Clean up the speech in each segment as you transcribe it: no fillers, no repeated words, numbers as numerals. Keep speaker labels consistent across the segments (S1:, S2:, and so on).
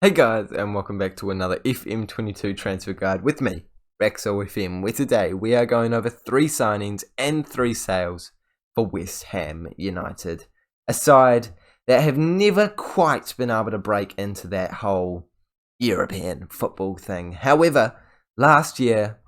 S1: Hey guys, and welcome back to another FM22 Transfer Guide with me, Rexo FM, where today we are going over 3 signings and 3 sales for West Ham United. A side that have never quite been able to break into that whole European football thing. However, last year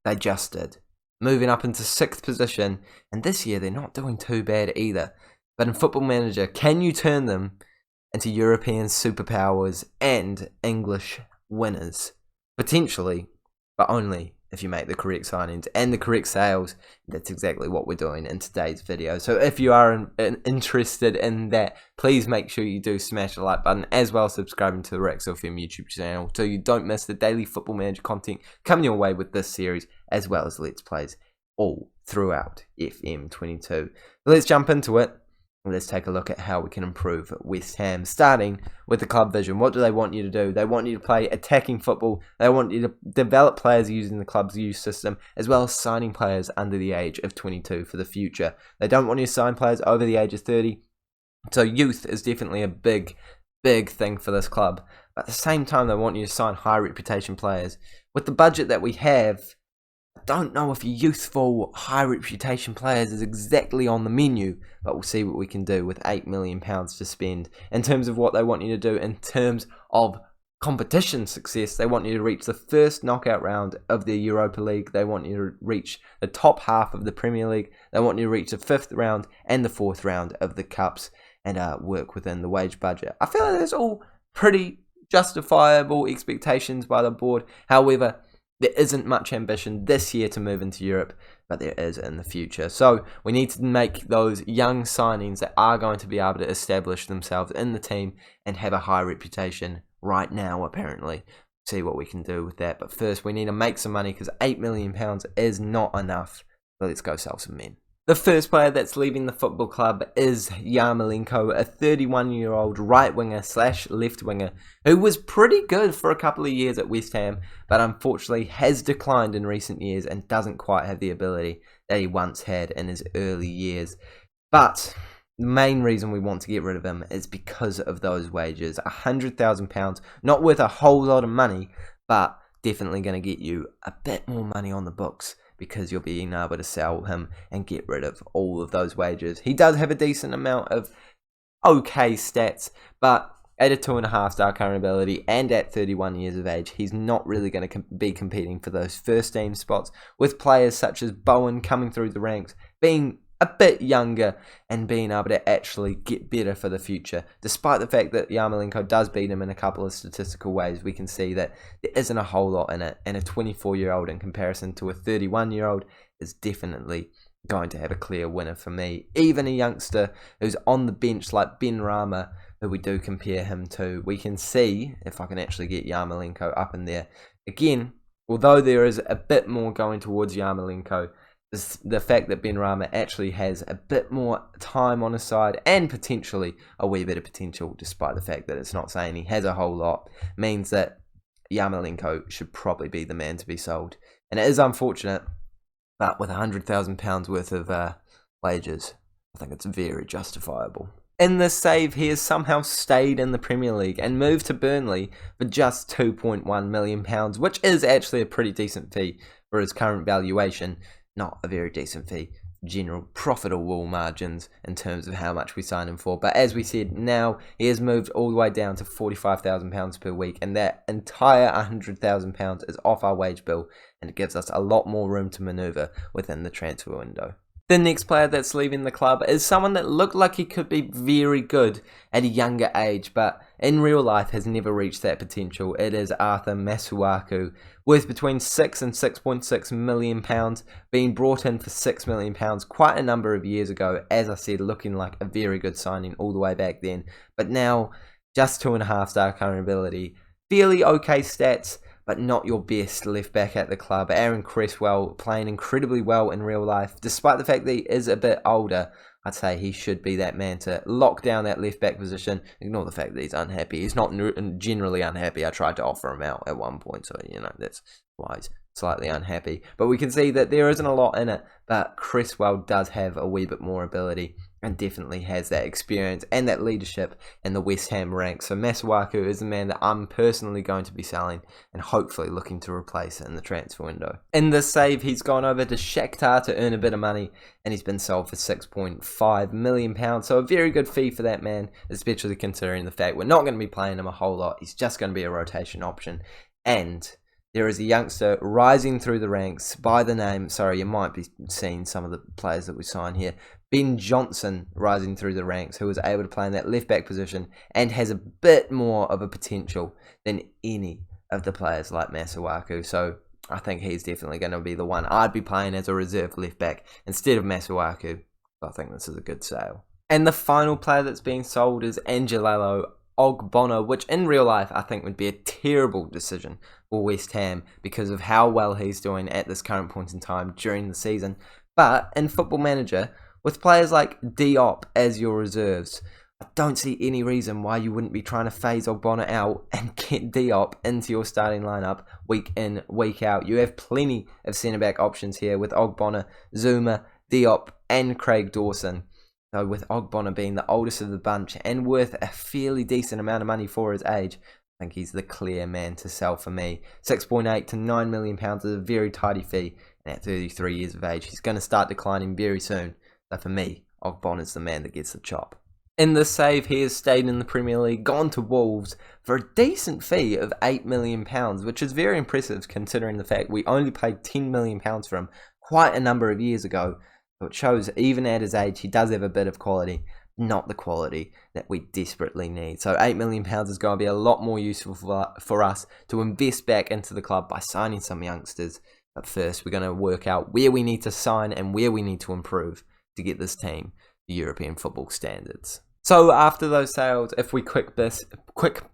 S1: they just did, moving up into 6th position, and this year they're not doing too bad either. But in Football Manager, can you turn them into European superpowers and English winners? Potentially, but only if you make the correct signings and the correct sales. That's exactly what we're doing in today's video. So if you are interested in that, please make sure you do smash the like button, as well as subscribing to the Rex FM YouTube channel so you don't miss the daily Football Manager content coming your way with this series, as well as Let's Plays all throughout FM22. Let's jump into it. Let's take a look at how we can improve West Ham, starting with the club vision. What do they want you to do? They want you to play attacking football. They want you to develop players using the club's youth system, as well as signing players under the age of 22 for the future. They don't want you to sign players over the age of 30. So youth is definitely a big thing for this club. But at the same time, they want you to sign high reputation players. With the budget that we have, I don't know if youthful, high reputation players is exactly on the menu, but we'll see what we can do with £8 million to spend. In terms of what they want you to do, in terms of competition success, they want you to reach the first knockout round of the Europa League. They want you to reach the top half of the Premier League. They want you to reach the 5th round and the 4th round of the Cups, and work within the wage budget. I feel like that's all pretty justifiable expectations by the board. However, there isn't much ambition this year to move into Europe, but there is in the future. So we need to make those young signings that are going to be able to establish themselves in the team and have a high reputation right now, apparently. See what we can do with that. But first, we need to make some money because £8 million is not enough. So let's go sell some men. The first player that's leaving the football club is Yarmolenko, a 31-year-old right winger / left winger who was pretty good for a couple of years at West Ham, but unfortunately has declined in recent years and doesn't quite have the ability that he once had in his early years. But the main reason we want to get rid of him is because of those wages. £100,000, not worth a whole lot of money, but definitely going to get you a bit more money on the books, because you're being able to sell him and get rid of all of those wages. He does have a decent amount of okay stats, but at a 2.5-star current ability and at 31 years of age, he's not really going to be competing for those first team spots, with players such as Bowen coming through the ranks, being a bit younger and being able to actually get better for the future. Despite the fact that Yarmolenko does beat him in a couple of statistical ways, we can see that there isn't a whole lot in it, and a 24-year-old in comparison to a 31-year-old is definitely going to have a clear winner for me. Even a youngster who's on the bench like Ben Rama, who we do compare him to, we can see, if I can actually get Yarmolenko up in there. Again, although there is a bit more going towards Yarmolenko, the fact that Ben Rama actually has a bit more time on his side and potentially a wee bit of potential, despite the fact that it's not saying he has a whole lot, means that Yarmolenko should probably be the man to be sold. And it is unfortunate, but with £100,000 worth of wages, I think it's very justifiable. In this save, he has somehow stayed in the Premier League and moved to Burnley for just £2.1 million, which is actually a pretty decent fee for his current valuation. Not a very decent fee, general profitable margins in terms of how much we sign him for. But as we said, now he has moved all the way down to £45,000 per week, and that entire £100,000 is off our wage bill, and it gives us a lot more room to manoeuvre within the transfer window. The next player that's leaving the club is someone that looked like he could be very good at a younger age, but in real life has never reached that potential. It is Arthur Masuaku, worth between £6 and £6.6 million, being brought in for £6 million quite a number of years ago. As I said, looking like a very good signing all the way back then, but now just 2.5-star current ability, fairly okay stats, but not your best left back at the club. Aaron Cresswell playing incredibly well in real life, despite the fact that he is a bit older. I'd say he should be that man to lock down that left back position. Ignore the fact that he's unhappy. He's not generally unhappy. I tried to offer him out at one point, so that's why he's slightly unhappy. But we can see that there isn't a lot in it, but Cresswell does have a wee bit more ability. and definitely has that experience and that leadership in the West Ham ranks. So Masuaku is a man that I'm personally going to be selling and hopefully looking to replace in the transfer window. In this save, he's gone over to Shakhtar to earn a bit of money, and he's been sold for £6.5 million. So a very good fee for that man, especially considering the fact we're not going to be playing him a whole lot. He's just going to be a rotation option. And there is a youngster rising through the ranks by the name, sorry, you might be seeing some of the players that we sign here, Ben Johnson rising through the ranks, who was able to play in that left-back position and has a bit more of a potential than any of the players like Masuaku. So I think he's definitely going to be the one I'd be playing as a reserve left-back instead of Masuaku. I think this is a good sale. And the final player that's being sold is Angelo Ogbonna, which in real life I think would be a terrible decision for West Ham because of how well he's doing at this current point in time during the season. But in Football Manager, with players like Diop as your reserves, I don't see any reason why you wouldn't be trying to phase Ogbonna out and get Diop into your starting lineup week in, week out. You have plenty of centre-back options here with Ogbonna, Zouma, Diop and Craig Dawson. So with Ogbonna being the oldest of the bunch and worth a fairly decent amount of money for his age, I think he's the clear man to sell for me. 6.8 to £9 million is a very tidy fee, and at 33 years of age, he's going to start declining very soon. So for me, Ogbonna's the man that gets the chop. In this save, he has stayed in the Premier League, gone to Wolves for a decent fee of £8 million, which is very impressive considering the fact we only paid £10 million for him quite a number of years ago. So it shows even at his age, he does have a bit of quality, not the quality that we desperately need. So £8 million is going to be a lot more useful for us to invest back into the club by signing some youngsters. But first, we're going to work out where we need to sign and where we need to improve to get this team to European football standards. So after those sales, if we quick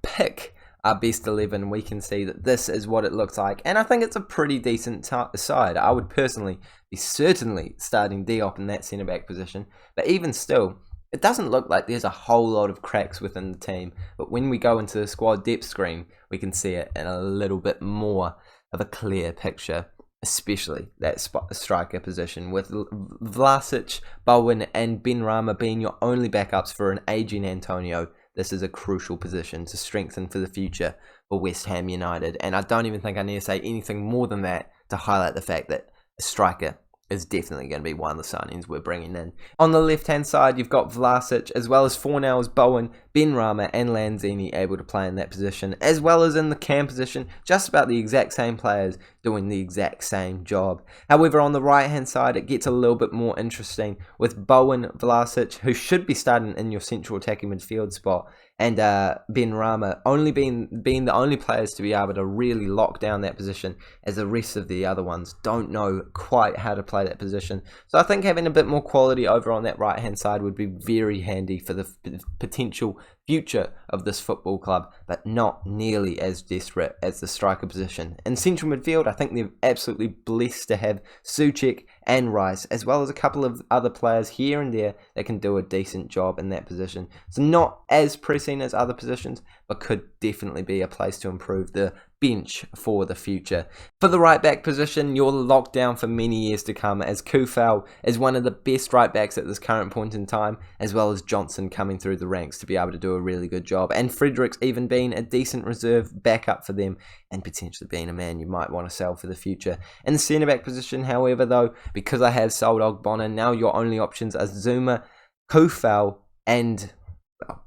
S1: pick our best 11, we can see that this is what it looks like. And I think it's a pretty decent side. I would personally be certainly starting Diop in that centre-back position. But even still, it doesn't look like there's a whole lot of cracks within the team. But when we go into the squad depth screen, we can see it in a little bit more of a clear picture. Especially that striker position with Vlasic, Bowen and Benrahma being your only backups for an aging Antonio. This is a crucial position to strengthen for the future for West Ham United. And I don't even think I need to say anything more than that to highlight the fact that a striker is definitely going to be one of the signings we're bringing in. On the left-hand side, you've got Vlasic, as well as Fornals, Bowen, Benrahma and Lanzini able to play in that position, as well as in the cam position, just about the exact same players doing the exact same job. However, on the right-hand side, it gets a little bit more interesting with Bowen, Vlasic, who should be starting in your central attacking midfield spot, and Benrahma only being the only players to be able to really lock down that position, as the rest of the other ones don't know quite how to play that position. So I think having a bit more quality over on that right hand side would be very handy for the potential future of this football club, but not nearly as desperate as the striker position. In central midfield, I think they're absolutely blessed to have Soucek and Rice, as well as a couple of other players here and there that can do a decent job in that position. So not as pressing as other positions, but could definitely be a place to improve the bench for the future. For the right back position, you're locked down for many years to come, as Coufal is one of the best right backs at this current point in time, as well as Johnson coming through the ranks to be able to do a really good job, and Fredericks even being a decent reserve backup for them, and potentially being a man you might want to sell for the future. In the centre back position, however, though, because I have sold Ogbonna, now your only options are Zouma, Coufal, and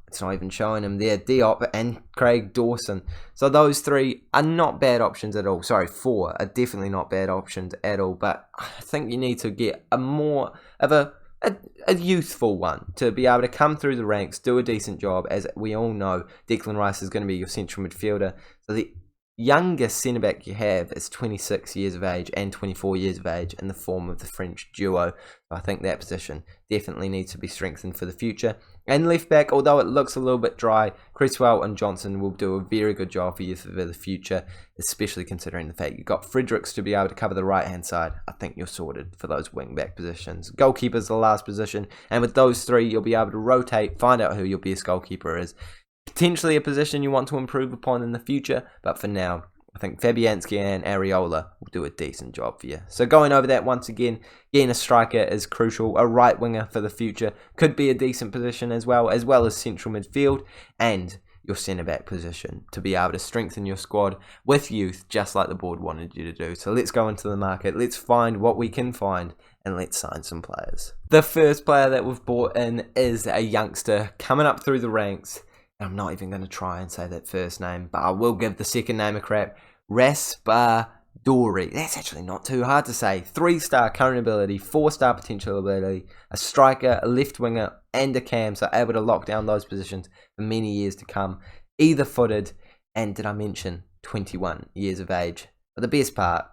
S1: it's not even showing him there, Diop and Craig Dawson. So those three are not bad options at all. Sorry, four are definitely not bad options at all. But I think you need to get a more of a youthful one to be able to come through the ranks, do a decent job. As we all know, Declan Rice is going to be your central midfielder. So the youngest centre-back you have is 26 years of age and 24 years of age in the form of the French duo. So I think that position definitely needs to be strengthened for the future. And left-back, although it looks a little bit dry, Cresswell and Johnson will do a very good job for you for the future, especially considering the fact you've got Fredericks to be able to cover the right-hand side. I think you're sorted for those wing-back positions. Goalkeeper's the last position, and with those three, you'll be able to rotate, find out who your best goalkeeper is. Potentially a position you want to improve upon in the future, but for now, I think Fabianski and Areola will do a decent job for you. So going over that once again, getting a striker is crucial. A right winger for the future could be a decent position as well as central midfield and your centre-back position to be able to strengthen your squad with youth, just like the board wanted you to do. So let's go into the market, let's find what we can find, and let's sign some players. The first player that we've bought in is a youngster coming up through the ranks. I'm not even going to try and say that first name, but I will give the second name a crack. Raspadori. That's actually not too hard to say. 3-star current ability, 4-star potential ability, a striker, a left winger, and a cam, so able to lock down those positions for many years to come. Either footed, and did I mention 21 years of age? But the best part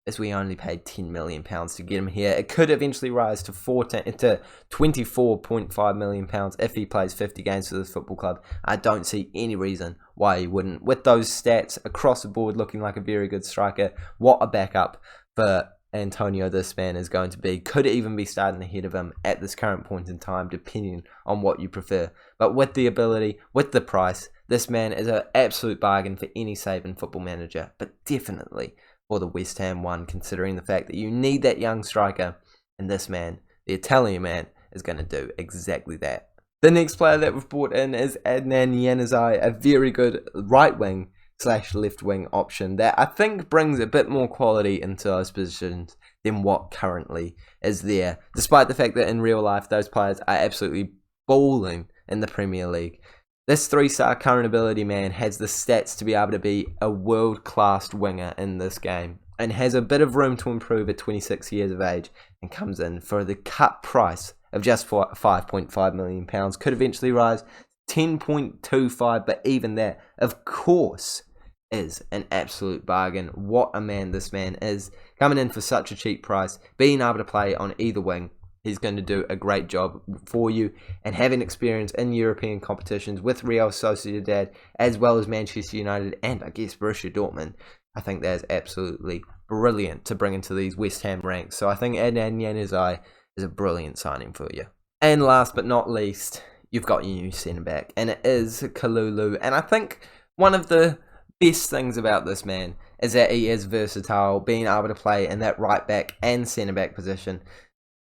S1: is we only paid £10 million to get him here. It could eventually rise to £24.5 million if he plays 50 games for this football club. I don't see any reason why he wouldn't. With those stats across the board looking like a very good striker, what a backup for Antonio this man is going to be. Could even be starting ahead of him at this current point in time, depending on what you prefer. But with the ability, with the price, this man is an absolute bargain for any saving football manager, but definitely for the West Ham one, considering the fact that you need that young striker, and this man, the Italian man, is going to do exactly that. The next player that we've brought in is Adnan Januzaj, a very good right wing / left wing option that I think brings a bit more quality into those positions than what currently is there, despite the fact that in real life those players are absolutely balling in the Premier League. This 3-star current ability man has the stats to be able to be a world-class winger in this game and has a bit of room to improve at 26 years of age and comes in for the cut price of just £5.5 million. Could eventually rise 10.25, but even that, of course, is an absolute bargain. What a man this man is, coming in for such a cheap price, being able to play on either wing. He's going to do a great job for you, and having experience in European competitions with Real Sociedad as well as Manchester United and I guess Borussia Dortmund, I think that is absolutely brilliant to bring into these West Ham ranks. So I think Adnan Januzaj is a brilliant signing for you. And last but not least, you've got your new centre back, and it is Kalulu. And I think one of the best things about this man is that he is versatile, being able to play in that right back and centre back position.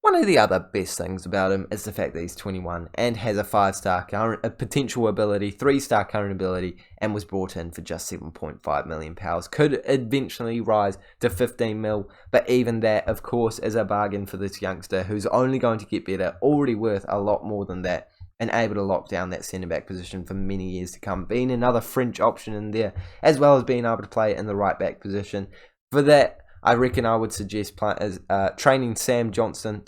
S1: One of the other best things about him is the fact that he's 21 and has a 5-star current, a potential ability, 3-star current ability, and was brought in for just £7.5 million. Could eventually rise to 15 mil, but even that, of course, is a bargain for this youngster who's only going to get better, already worth a lot more than that, and able to lock down that centre-back position for many years to come, being another French option in there, as well as being able to play in the right-back position. For that, I reckon I would suggest training Ben Johnson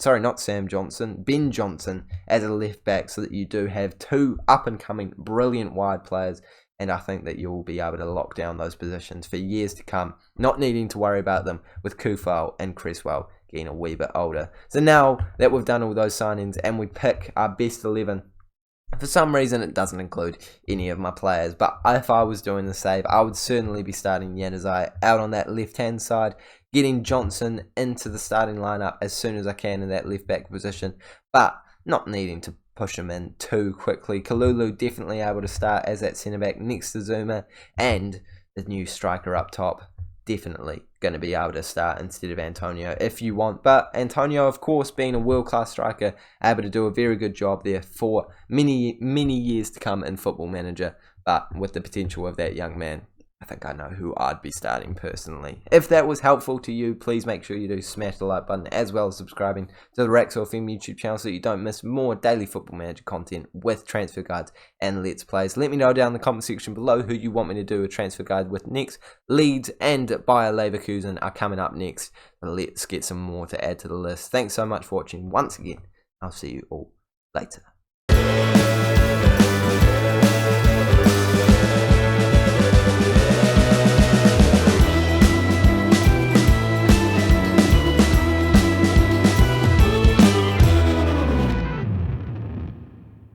S1: as a left back, so that you do have two up-and-coming brilliant wide players, and I think that you'll be able to lock down those positions for years to come, not needing to worry about them with Coufal and Cresswell getting a wee bit older. So now that we've done all those signings and we pick our best 11, for some reason it doesn't include any of my players, but if I was doing the save, I would certainly be starting Januzaj out on that left-hand side, getting Johnson into the starting lineup as soon as I can in that left-back position, but not needing to push him in too quickly. Kalulu definitely able to start as that centre-back next to Zouma, and the new striker up top definitely going to be able to start instead of Antonio if you want. But Antonio, of course, being a world-class striker, able to do a very good job there for many years to come in Football Manager, but with the potential of that young man, I think I know who I'd be starting personally. If that was helpful to you, please make sure you do smash the like button, as well as subscribing to the FM YouTube channel so you don't miss more daily Football Manager content with transfer guides and Let's Plays. Let me know down in the comment section below who you want me to do a transfer guide with next. Leeds and Bayer Leverkusen are coming up next. Let's get some more to add to the list. Thanks so much for watching once again. I'll see you all later.